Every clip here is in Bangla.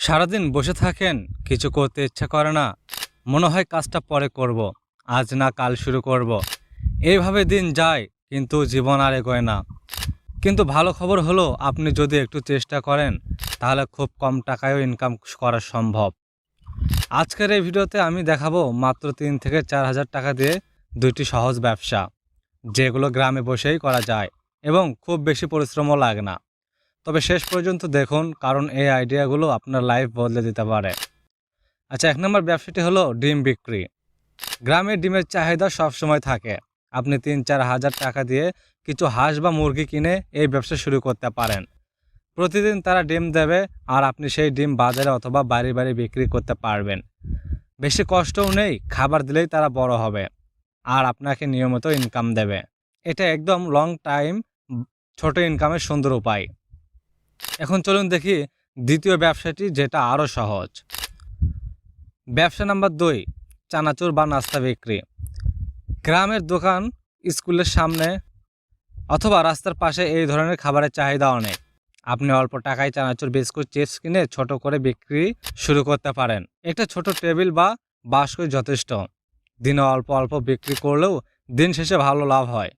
সারাদিন বসে থাকেন, কিছু করতে ইচ্ছা করে না, মনে হয় কাজটা পরে করব, আজ না কাল শুরু করব। এইভাবে দিন যায় কিন্তু জীবন আর এগোয় না। কিন্তু ভালো খবর হলো, আপনি যদি একটু চেষ্টা করেন তাহলে খুব কম টাকায়ও ইনকাম করা সম্ভব। আজকের এই ভিডিওতে আমি দেখাবো মাত্র 3 থেকে 4 হাজার টাকা দিয়ে দুইটি সহজ ব্যবসা, যেগুলো গ্রামে বসেই করা যায় এবং খুব বেশি পরিশ্রমও লাগে না। তবে শেষ পর্যন্ত দেখুন, কারণ এই আইডিয়াগুলো আপনার লাইফ বদলে দিতে পারে। আচ্ছা, 1 নম্বর ব্যবসাটি হলো ডিম বিক্রি। গ্রামের ডিমের চাহিদা সবসময় থাকে। আপনি 3-4 হাজার টাকা দিয়ে কিছু হাঁস বা মুরগি কিনে এই ব্যবসা শুরু করতে পারেন। প্রতিদিন তারা ডিম দেবে আর আপনি সেই ডিম বাজারে অথবা বাড়ি বাড়ি বিক্রি করতে পারবেন। বেশি কষ্টও নেই, খাবার দিলেই তারা বড় হবে আর আপনাকে নিয়মিত ইনকাম দেবে। এটা একদম লং টাইম ছোট ইনকামের সুন্দর উপায়। এখন চলুন দেখি দ্বিতীয় ব্যবসাটি, যেটা আরও সহজ। ব্যবসা নাম্বার 2, চানাচুর বা নাস্তা বিক্রি। গ্রামের দোকান, স্কুলের সামনে অথবা রাস্তার পাশে এই ধরনের খাবারের চাহিদা অনেক। আপনি অল্প টাকায় চানাচুর, বিস্কুট, চিপস কিনে ছোট করে বিক্রি শুরু করতে পারেন। একটা ছোট টেবিল বা বাস্কই যথেষ্ট। দিনে অল্প অল্প বিক্রি করলেও দিন শেষে ভালো লাভ হয়।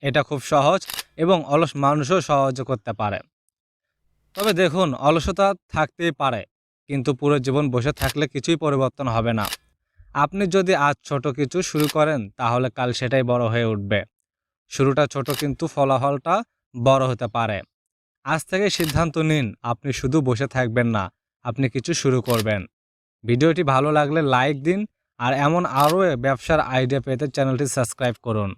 এটা খুব সহজ এবং অলস মানুষও সহজে করতে পারে। তবে দেখুন, অলসতা থাকতেই পারে, কিন্তু পুরো জীবন বসে থাকলে কিছুই পরিবর্তন হবে না। আপনি যদি আজ ছোট কিছু শুরু করেন তাহলে কাল সেটাই বড় হয়ে উঠবে। শুরুটা ছোট কিন্তু ফলাফলটা বড় হতে পারে। আজ থেকে সিদ্ধান্ত নিন, আপনি শুধু বসে থাকবেন না, আপনি কিছু শুরু করবেন। ভিডিওটি ভালো লাগলে লাইক দিন আর এমন আরও ব্যবসার আইডিয়া পেতে চ্যানেলটি সাবস্ক্রাইব করুন।